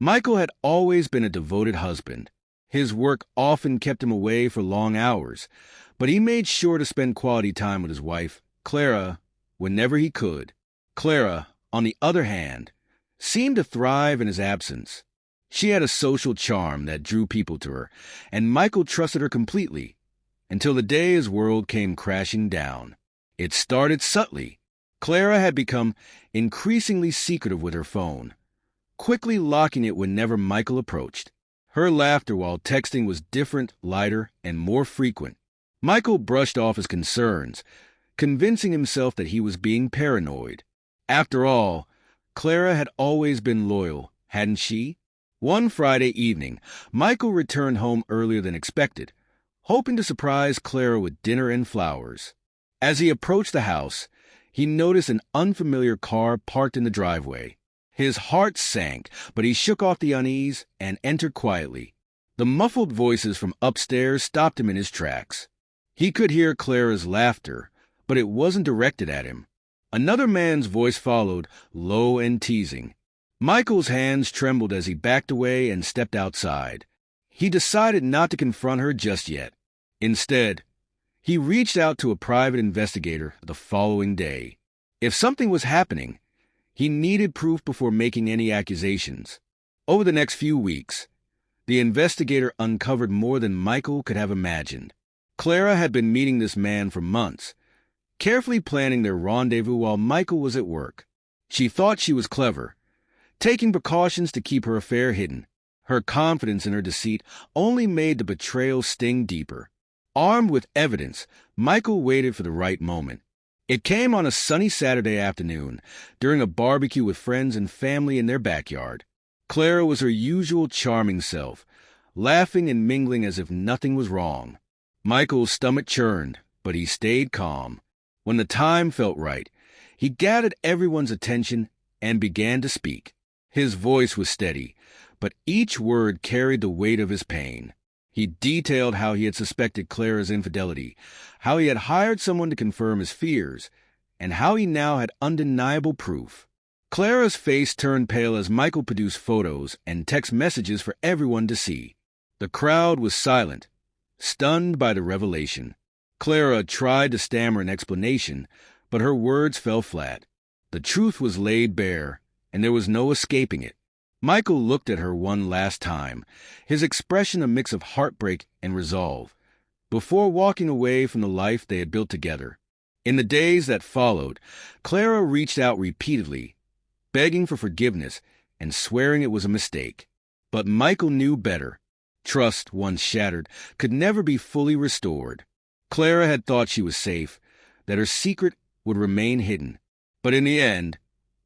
Michael had always been a devoted husband. His work often kept him away for long hours, but he made sure to spend quality time with his wife, Clara, whenever he could. Clara, on the other hand, seemed to thrive in his absence. She had a social charm that drew people to her, and Michael trusted her completely, until the day his world came crashing down. It started subtly. Clara had become increasingly secretive with her phone, quickly locking it whenever Michael approached. Her laughter while texting was different, lighter, and more frequent. Michael brushed off his concerns, convincing himself that he was being paranoid. After all, Clara had always been loyal, hadn't she? One Friday evening, Michael returned home earlier than expected, hoping to surprise Clara with dinner and flowers. As he approached the house, he noticed an unfamiliar car parked in the driveway. His heart sank, but he shook off the unease and entered quietly. The muffled voices from upstairs stopped him in his tracks. He could hear Clara's laughter, but it wasn't directed at him. Another man's voice followed, low and teasing. Michael's hands trembled as he backed away and stepped outside. He decided not to confront her just yet. Instead, he reached out to a private investigator the following day. If something was happening, he needed proof before making any accusations. Over the next few weeks, the investigator uncovered more than Michael could have imagined. Clara had been meeting this man for months, carefully planning their rendezvous while Michael was at work. She thought she was clever, taking precautions to keep her affair hidden. Her confidence in her deceit only made the betrayal sting deeper. Armed with evidence, Michael waited for the right moment. It came on a sunny Saturday afternoon, during a barbecue with friends and family in their backyard. Clara was her usual charming self, laughing and mingling as if nothing was wrong. Michael's stomach churned, but he stayed calm. When the time felt right, he gathered everyone's attention and began to speak. His voice was steady, but each word carried the weight of his pain. He detailed how he had suspected Clara's infidelity, how he had hired someone to confirm his fears, and how he now had undeniable proof. Clara's face turned pale as Michael produced photos and text messages for everyone to see. The crowd was silent, stunned by the revelation. Clara tried to stammer an explanation, but her words fell flat. The truth was laid bare, and there was no escaping it. Michael looked at her one last time, his expression a mix of heartbreak and resolve, before walking away from the life they had built together. In the days that followed, Clara reached out repeatedly, begging for forgiveness and swearing it was a mistake. But Michael knew better. Trust, once shattered, could never be fully restored. Clara had thought she was safe, that her secret would remain hidden. But in the end,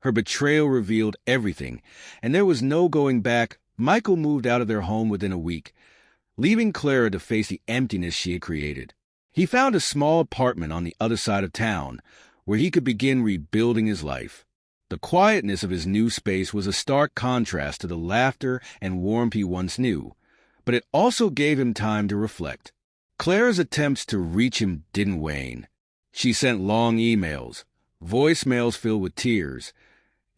her betrayal revealed everything, and there was no going back. Michael moved out of their home within a week, leaving Clara to face the emptiness she had created. He found a small apartment on the other side of town, where he could begin rebuilding his life. The quietness of his new space was a stark contrast to the laughter and warmth he once knew, but it also gave him time to reflect. Clara's attempts to reach him didn't wane. She sent long emails, voicemails filled with tears,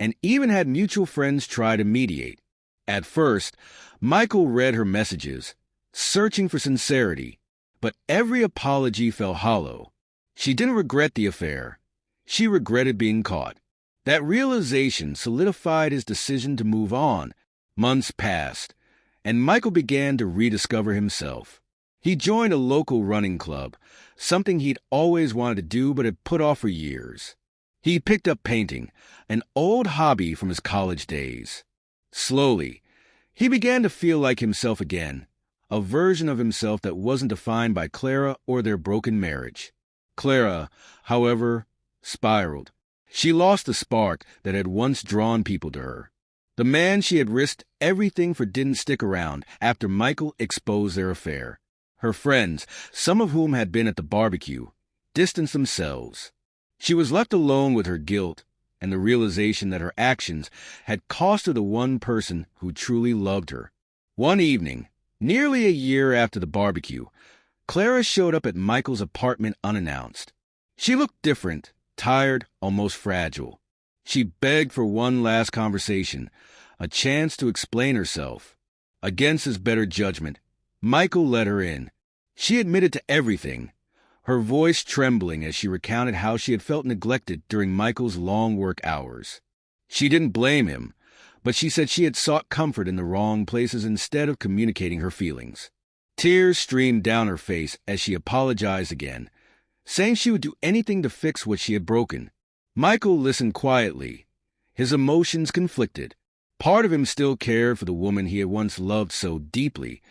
and even had mutual friends try to mediate. At first, Michael read her messages, searching for sincerity, but every apology fell hollow. She didn't regret the affair. She regretted being caught. That realization solidified his decision to move on. Months passed, and Michael began to rediscover himself. He joined a local running club, something he'd always wanted to do but had put off for years. He picked up painting, an old hobby from his college days. Slowly, he began to feel like himself again, a version of himself that wasn't defined by Clara or their broken marriage. Clara, however, spiraled. She lost the spark that had once drawn people to her. The man she had risked everything for didn't stick around after Michael exposed their affair. Her friends, some of whom had been at the barbecue, distanced themselves. She was left alone with her guilt and the realization that her actions had cost her the one person who truly loved her. One evening, nearly a year after the barbecue, Clara showed up at Michael's apartment unannounced. She looked different, tired, almost fragile. She begged for one last conversation, a chance to explain herself. Against his better judgment, Michael let her in. She admitted to everything, her voice trembling as she recounted how she had felt neglected during Michael's long work hours. She didn't blame him, but she said she had sought comfort in the wrong places instead of communicating her feelings. Tears streamed down her face as she apologized again, saying she would do anything to fix what she had broken. Michael listened quietly, his emotions conflicted. Part of him still cared for the woman he had once loved so deeply,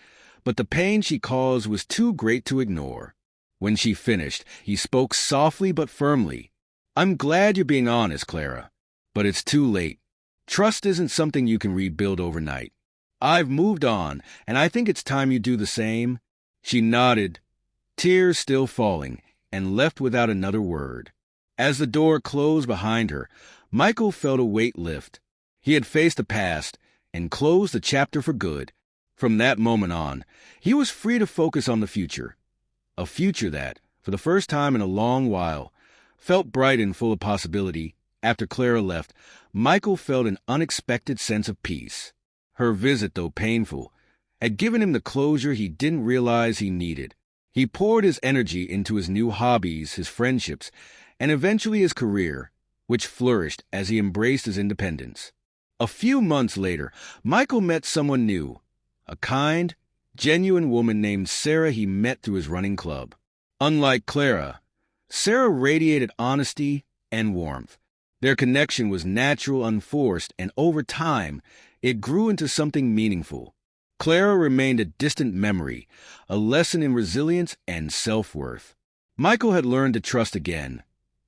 but the pain she caused was too great to ignore. When she finished, he spoke softly but firmly. "I'm glad you're being honest, Clara, but it's too late. Trust isn't something you can rebuild overnight. I've moved on, and I think it's time you do the same." She nodded, tears still falling, and left without another word. As the door closed behind her, Michael felt a weight lift. He had faced the past and closed the chapter for good. From that moment on, he was free to focus on the future. A future that, for the first time in a long while, felt bright and full of possibility. After Clara left, Michael felt an unexpected sense of peace. Her visit, though painful, had given him the closure he didn't realize he needed. He poured his energy into his new hobbies, his friendships, and eventually his career, which flourished as he embraced his independence. A few months later, Michael met someone new, a kind, genuine woman named Sarah he met through his running club. Unlike Clara, Sarah radiated honesty and warmth. Their connection was natural, unforced, and over time, it grew into something meaningful. Clara remained a distant memory, a lesson in resilience and self-worth. Michael had learned to trust again,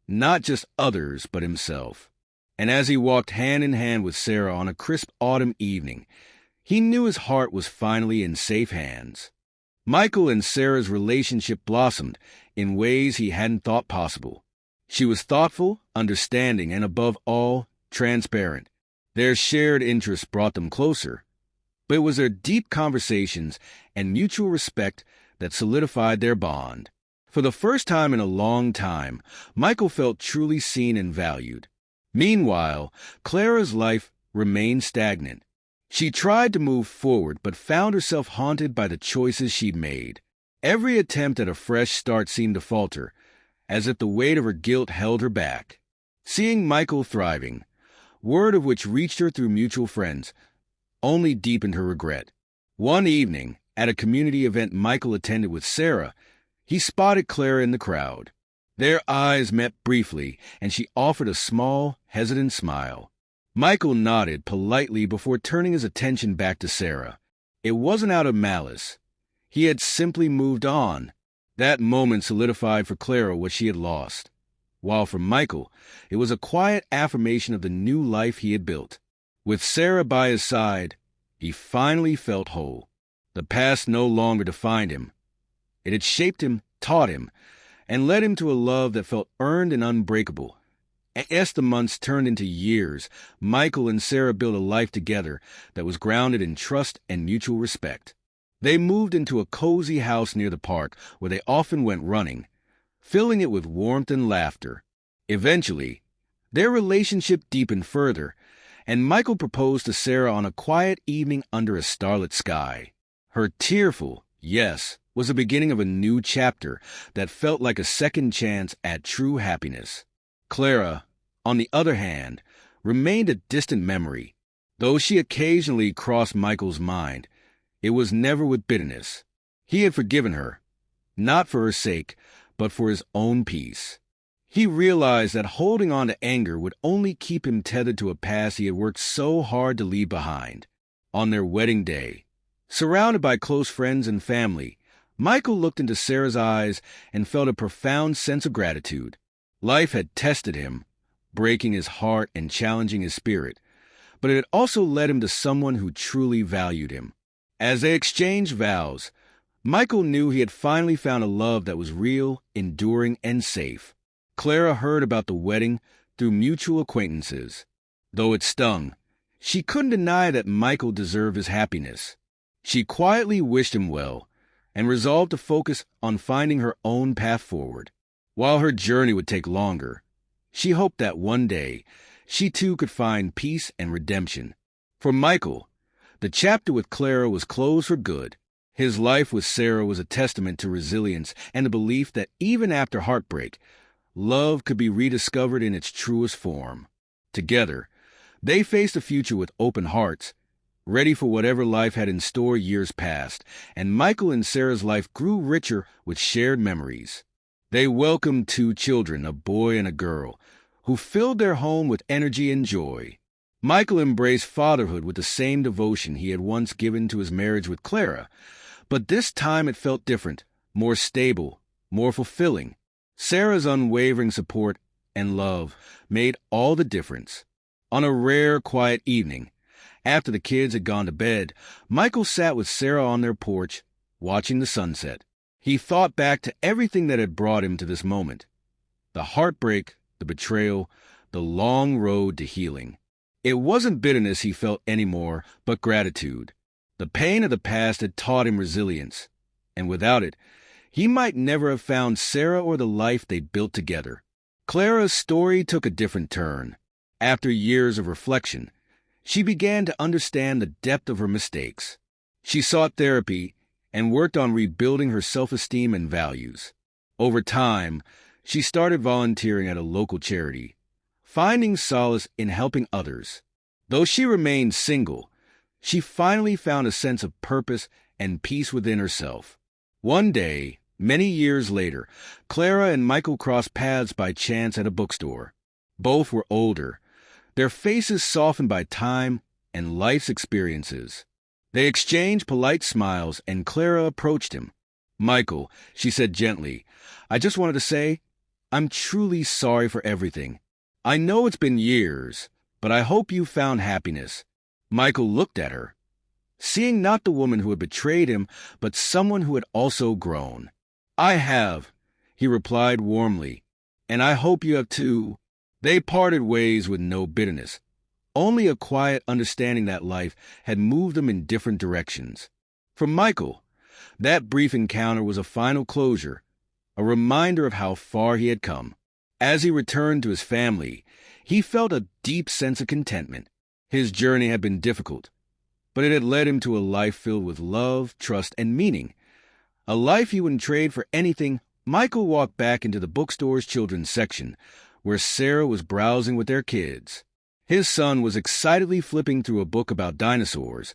not just others, but himself. And as he walked hand in hand with Sarah on a crisp autumn evening, he knew his heart was finally in safe hands. Michael and Sarah's relationship blossomed in ways he hadn't thought possible. She was thoughtful, understanding, and above all, transparent. Their shared interests brought them closer, but it was their deep conversations and mutual respect that solidified their bond. For the first time in a long time, Michael felt truly seen and valued. Meanwhile, Clara's life remained stagnant. She tried to move forward, but found herself haunted by the choices she'd made. Every attempt at a fresh start seemed to falter, as if the weight of her guilt held her back. Seeing Michael thriving, word of which reached her through mutual friends, only deepened her regret. One evening, at a community event Michael attended with Sarah, he spotted Clara in the crowd. Their eyes met briefly, and she offered a small, hesitant smile. Michael nodded politely before turning his attention back to Sarah. It wasn't out of malice. He had simply moved on. That moment solidified for Clara what she had lost, while for Michael, it was a quiet affirmation of the new life he had built. With Sarah by his side, he finally felt whole. The past no longer defined him. It had shaped him, taught him, and led him to a love that felt earned and unbreakable. As the months turned into years, Michael and Sarah built a life together that was grounded in trust and mutual respect. They moved into a cozy house near the park where they often went running, filling it with warmth and laughter. Eventually, their relationship deepened further, and Michael proposed to Sarah on a quiet evening under a starlit sky. Her tearful yes was the beginning of a new chapter that felt like a second chance at true happiness. Clara, on the other hand, remained a distant memory. Though she occasionally crossed Michael's mind, it was never with bitterness. He had forgiven her, not for her sake, but for his own peace. He realized that holding on to anger would only keep him tethered to a past he had worked so hard to leave behind. On their wedding day, surrounded by close friends and family, Michael looked into Sarah's eyes and felt a profound sense of gratitude. Life had tested him, breaking his heart and challenging his spirit, but it had also led him to someone who truly valued him. As they exchanged vows, Michael knew he had finally found a love that was real, enduring, and safe. Clara heard about the wedding through mutual acquaintances. Though it stung, she couldn't deny that Michael deserved his happiness. She quietly wished him well, and resolved to focus on finding her own path forward. While her journey would take longer, she hoped that one day she too could find peace and redemption. For Michael, the chapter with Clara was closed for good. His life with Sarah was a testament to resilience and the belief that even after heartbreak, love could be rediscovered in its truest form. Together, they faced the future with open hearts, ready for whatever life had in store years past, and Michael and Sarah's life grew richer with shared memories. They welcomed 2 children, a boy and a girl, who filled their home with energy and joy. Michael embraced fatherhood with the same devotion he had once given to his marriage with Clara, but this time it felt different, more stable, more fulfilling. Sarah's unwavering support and love made all the difference. On a rare, quiet evening, after the kids had gone to bed, Michael sat with Sarah on their porch, watching the sunset. He thought back to everything that had brought him to this moment. The heartbreak, the betrayal, the long road to healing. It wasn't bitterness he felt anymore, but gratitude. The pain of the past had taught him resilience, and without it, he might never have found Sarah or the life they built together. Clara's story took a different turn. After years of reflection, she began to understand the depth of her mistakes. She sought therapy and worked on rebuilding her self-esteem and values. Over time, she started volunteering at a local charity, finding solace in helping others. Though she remained single, she finally found a sense of purpose and peace within herself. One day, many years later, Clara and Michael crossed paths by chance at a bookstore. Both were older, their faces softened by time and life's experiences. They exchanged polite smiles, and Clara approached him. "Michael," she said gently, "I just wanted to say, I'm truly sorry for everything. I know it's been years, but I hope you found happiness." Michael looked at her, seeing not the woman who had betrayed him, but someone who had also grown. "I have," he replied warmly, "and I hope you have too." They parted ways with no bitterness, only a quiet understanding that life had moved them in different directions. For Michael, that brief encounter was a final closure, a reminder of how far he had come. As he returned to his family, he felt a deep sense of contentment. His journey had been difficult, but it had led him to a life filled with love, trust, and meaning. A life he wouldn't trade for anything. Michael walked back into the bookstore's children's section, where Sarah was browsing with their kids. His son was excitedly flipping through a book about dinosaurs,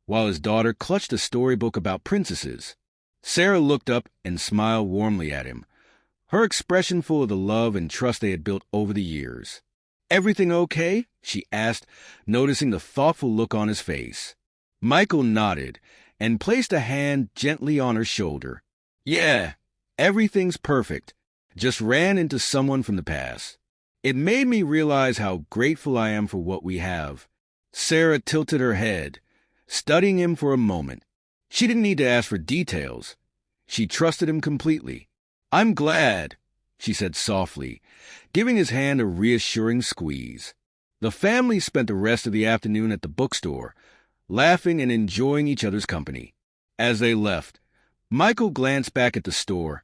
while his daughter clutched a storybook about princesses. Sarah looked up and smiled warmly at him, her expression full of the love and trust they had built over the years. "Everything okay?" she asked, noticing the thoughtful look on his face. Michael nodded and placed a hand gently on her shoulder. "Yeah, everything's perfect. Just ran into someone from the past. It made me realize how grateful I am for what we have." Sarah tilted her head, studying him for a moment. She didn't need to ask for details. She trusted him completely. "I'm glad," she said softly, giving his hand a reassuring squeeze. The family spent the rest of the afternoon at the bookstore, laughing and enjoying each other's company. As they left, Michael glanced back at the store,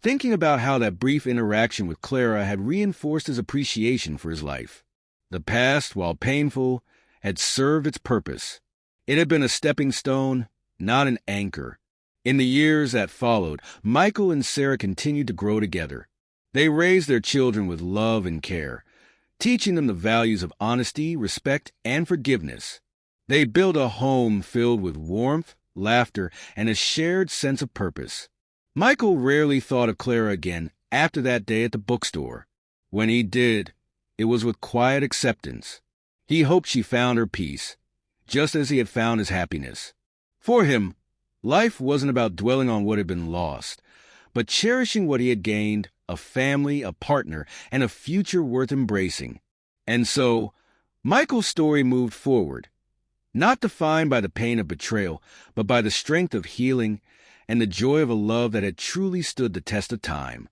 thinking about how that brief interaction with Clara had reinforced his appreciation for his life. The past, while painful, had served its purpose. It had been a stepping stone, not an anchor. In the years that followed, Michael and Sarah continued to grow together. They raised their children with love and care, teaching them the values of honesty, respect, and forgiveness. They built a home filled with warmth, laughter, and a shared sense of purpose. Michael rarely thought of Clara again after that day at the bookstore. When he did, it was with quiet acceptance. He hoped she found her peace, just as he had found his happiness. For him, life wasn't about dwelling on what had been lost, but cherishing what he had gained: a family, a partner, and a future worth embracing. And so, Michael's story moved forward, not defined by the pain of betrayal, but by the strength of healing and the joy of a love that had truly stood the test of time.